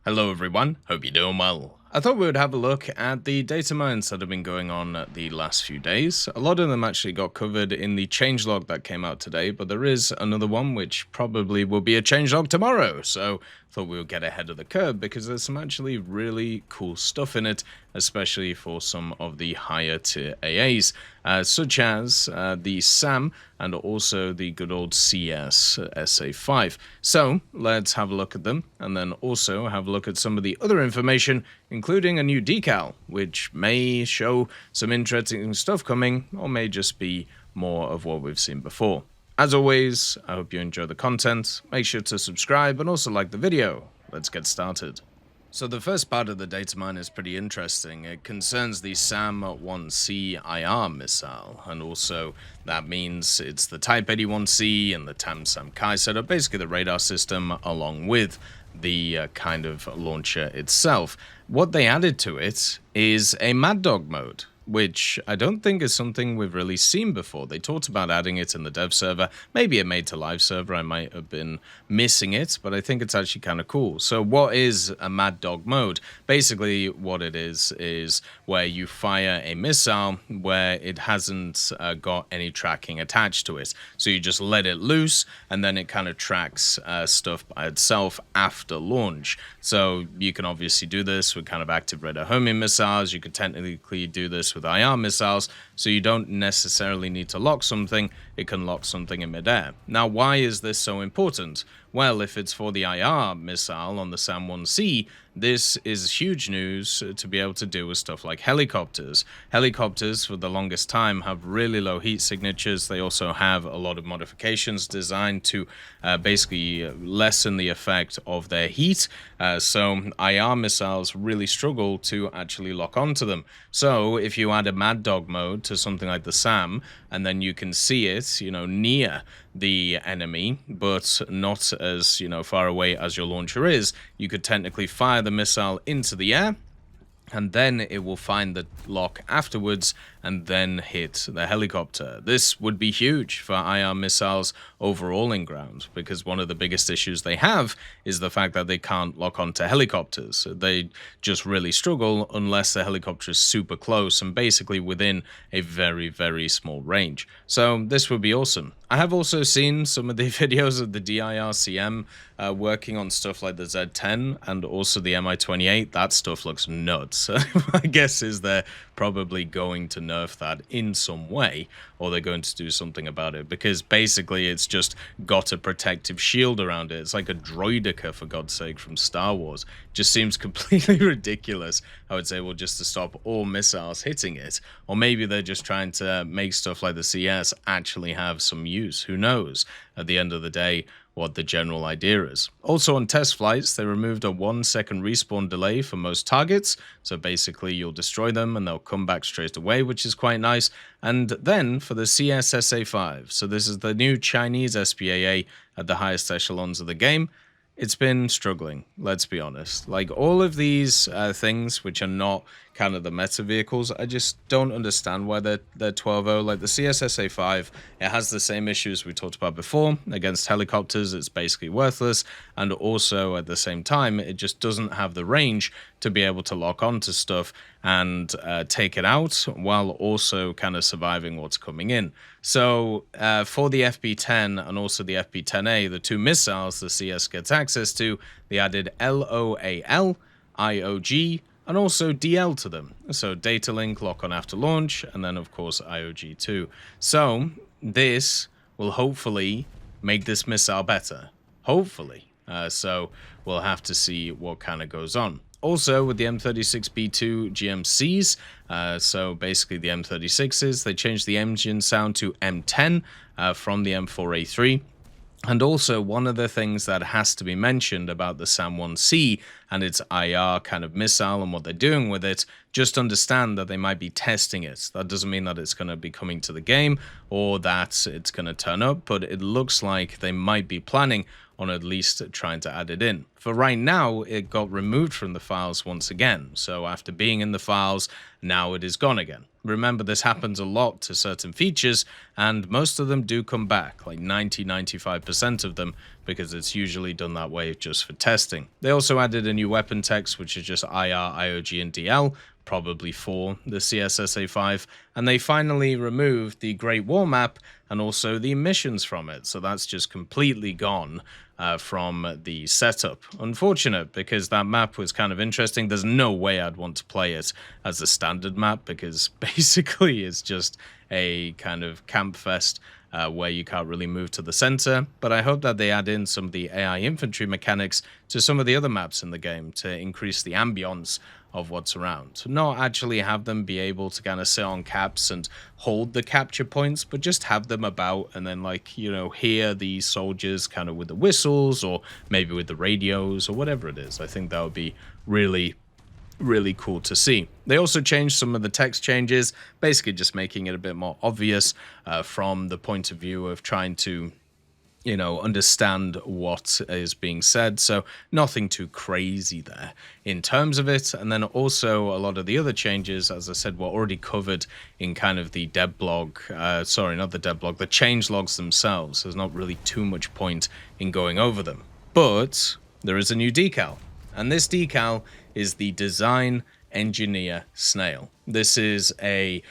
Hello everyone, hope you're doing well. I thought we would have a look at the data mines that have been going on the last few days. A lot of them actually got covered in the changelog that came out today, but there is another one which probably will be a changelog tomorrow, so I thought we would get ahead of the curve because there's some actually really cool stuff in it, especially for some of the higher tier AAs, such as the SAM and also the good old CS SA5. So let's have a look at them and then also have a look at some of the other information, including a new decal, which may show some interesting stuff coming or may just be more of what we've seen before. As always, I hope you enjoy the content. Make sure to subscribe and also like the video. Let's get started. So the first part of the data mine is pretty interesting. It concerns the SAM-1C IR missile, and also that means it's the Type 81C and the TAM-SAM-Kai setup, basically the radar system along with the kind of launcher itself. What they added to it is a Mad Dog mode, which I don't think is something we've really seen before. They talked about adding it in the dev server. Maybe it made to live server. I might have been missing it, but I think it's actually kind of cool. So what is a Mad Dog mode? Basically, what it is where you fire a missile where it hasn't got any tracking attached to it. So you just let it loose, and then it kind of tracks stuff by itself after launch. So you can obviously do this with kind of active radar homing missiles. You could technically do this with IR missiles, so you don't necessarily need to lock something, it can lock something in midair. Now, why is this so important? Well, if it's for the IR missile on the SAM-1C, this is huge news to be able to deal with stuff like helicopters. Helicopters, for the longest time, have really low heat signatures. They also have a lot of modifications designed to basically lessen the effect of their heat. So IR missiles really struggle to actually lock onto them. So if you add a Mad Dog mode to something like the SAM, and then you can see it, near the enemy, but not as, far away as your launcher is, you could technically fire the missile into the air, and then it will find the lock afterwards and then hit the helicopter. This would be huge for IR missiles overall in ground, because one of the biggest issues they have is the fact that they can't lock onto helicopters. They just really struggle unless the helicopter is super close and basically within a very, very small range. So this would be awesome. I have also seen some of the videos of the DIRCM working on stuff like the Z10 and also the Mi-28. That stuff looks nuts. My guess is they're probably going to nerf that in some way, or they're going to do something about it, because basically it's just got a protective shield around it. It's like a droidica, for God's sake, from Star Wars. Just seems completely ridiculous. I would say, well, just to stop all missiles hitting it, or maybe they're just trying to make stuff like the CS actually have some use. Who knows? At the end of the day, what the general idea is. Also on test flights, they removed a 1-second respawn delay for most targets, so basically you'll destroy them and they'll come back straight away, which is quite nice. And then for the CSSA5, so this is the new Chinese SPAA at the highest echelons of the game, it's been struggling, let's be honest. Like all of these things which are not kind of the meta vehicles, I just don't understand why they're 12-0. Like the CSSA5, it has the same issues we talked about before. Against helicopters, it's basically worthless. And also at the same time, it just doesn't have the range to be able to lock onto stuff and take it out while also kind of surviving what's coming in. So for the FB10 and also the FB10A, the two missiles the CS gets access to, they added LOAL, IOG, and also DL to them. So data link, lock on after launch, and then of course IOG too. So this will hopefully make this missile better. Hopefully. So we'll have to see what kind of goes on. Also, with the M36B2 GMCs, so basically the M36s, they changed the engine sound to M10 from the M4A3. And also, one of the things that has to be mentioned about the SAM-1C and its IR kind of missile and what they're doing with it, just understand that they might be testing it. That doesn't mean that it's going to be coming to the game or that it's going to turn up, but it looks like they might be planning on at least trying to add it in. For right now, it got removed from the files once again. So after being in the files, now it is gone again. Remember, this happens a lot to certain features, and most of them do come back, like 90-95% of them, because it's usually done that way just for testing. They also added a new weapon text, which is just IR, IOG, and DL, probably for the SA5, and they finally removed the Great War map and also the missions from it, so that's just completely gone from the setup. Unfortunate, because that map was kind of interesting. There's no way I'd want to play it as a standard map, because basically it's just a kind of camp fest where you can't really move to the center, but I hope that they add in some of the AI infantry mechanics to some of the other maps in the game to increase the ambience of what's around. Not actually have them be able to kind of sit on caps and hold the capture points, but just have them about and then, like, you know, hear the soldiers kind of with the whistles or maybe with the radios or whatever it is. I think that would be really cool to see. They also changed some of the text changes, basically just making it a bit more obvious from the point of view of trying to, you know, understand what is being said. So nothing too crazy there in terms of it. And then also a lot of the other changes, as I said, were already covered in kind of the dev blog. Sorry, not the dev blog, the change logs themselves. There's not really too much point in going over them. But there is a new decal. And this decal is the Design Engineer Snail. This is a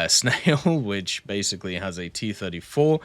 snail which basically has a T-34,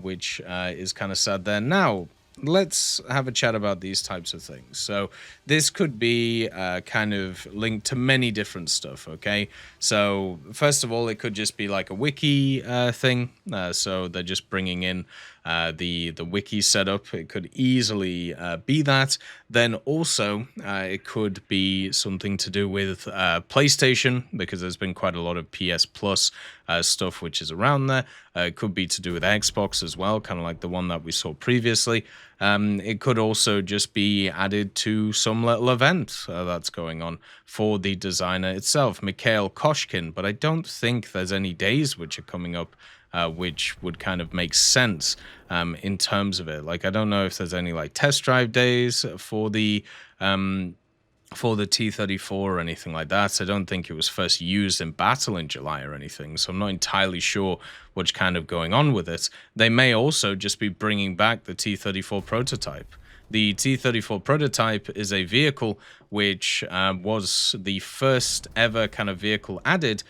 which is kind of sad there. Now, let's have a chat about these types of things. So this could be kind of linked to many different stuff, okay? So first of all, it could just be like a wiki thing. So they're just bringing in the wiki setup. It could easily be that. Then also it could be something to do with PlayStation, because there's been quite a lot of PS Plus stuff which is around there. It could be to do with Xbox as well, kind of like the one that we saw previously. It could also just be added to some little event that's going on for the designer itself, Mikhail Koshkin, but I don't think there's any days which are coming up which would kind of make sense in terms of it. Like, I don't know if there's any like test drive days for the T-34 or anything like that. I don't think it was first used in battle in July or anything, so I'm not entirely sure what's kind of going on with it. They may also just be bringing back the T-34 prototype. The T-34 prototype is a vehicle which was the first ever kind of vehicle added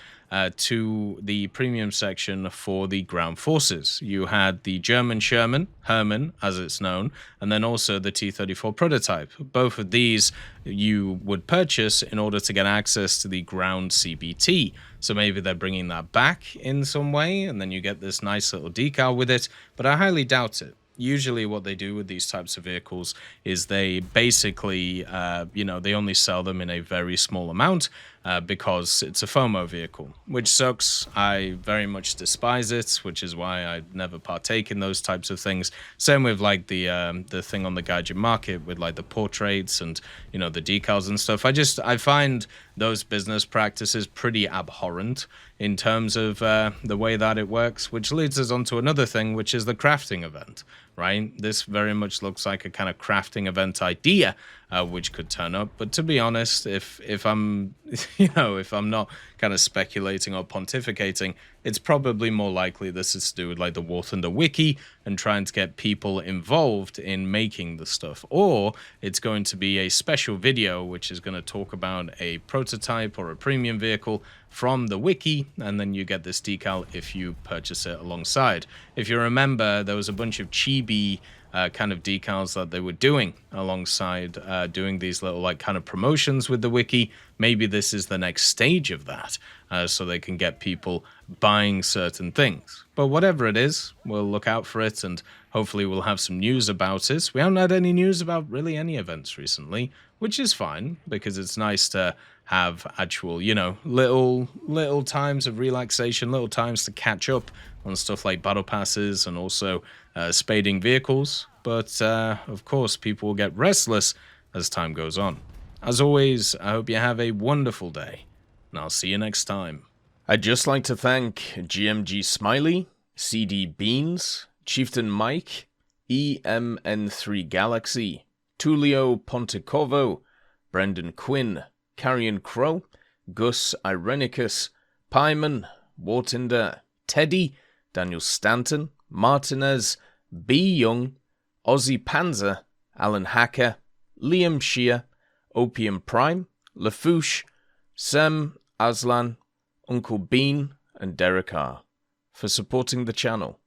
to the premium section for the ground forces. You had the German Sherman, Hermann as it's known, and then also the T-34 prototype. Both of these you would purchase in order to get access to the ground CBT. So maybe they're bringing that back in some way, and then you get this nice little decal with it, but I highly doubt it. Usually what they do with these types of vehicles is they basically, you know, they only sell them in a very small amount because it's a FOMO vehicle, which sucks. I very much despise it, which is why I never partake in those types of things. Same with like the thing on the Gaijin market with like the portraits and, you know, the decals and stuff. I find those business practices pretty abhorrent in terms of the way that it works, which leads us on to another thing, which is the crafting event, right? This very much looks like a kind of crafting event idea, which could turn up. But to be honest, if I'm, you know, if I'm not kind of speculating or pontificating, it's probably more likely this is to do with like the War Thunder wiki and trying to get people involved in making the stuff. Or it's going to be a special video which is going to talk about a prototype or a premium vehicle from the wiki, and then you get this decal if you purchase it alongside. If you remember, there was a bunch of chibi kind of decals that they were doing alongside doing these little like kind of promotions with the wiki. Maybe this is the next stage of that, so they can get people buying certain things. But whatever it is, we'll look out for it, and hopefully we'll have some news about it. We haven't had any news about really any events recently, which is fine, because it's nice to have actual, you know, little times of relaxation, little times to catch up on stuff like battle passes and also spading vehicles. But of course, people will get restless as time goes on. As always, I hope you have a wonderful day, and I'll see you next time. I'd just like to thank GMG Smiley, CD Beans, Chieftain Mike, EMN3 Galaxy, Tullio Pontecorvo, Brendan Quinn, Carrion Crow, Gus Irenicus, Pyman, Wartinder, Teddy, Daniel Stanton, Martinez, B. Young, Ozzy Panzer, Alan Hacker, Liam Shear, Opium Prime, Lafouche, Sem Aslan, Uncle Bean, and Derek R. for supporting the channel.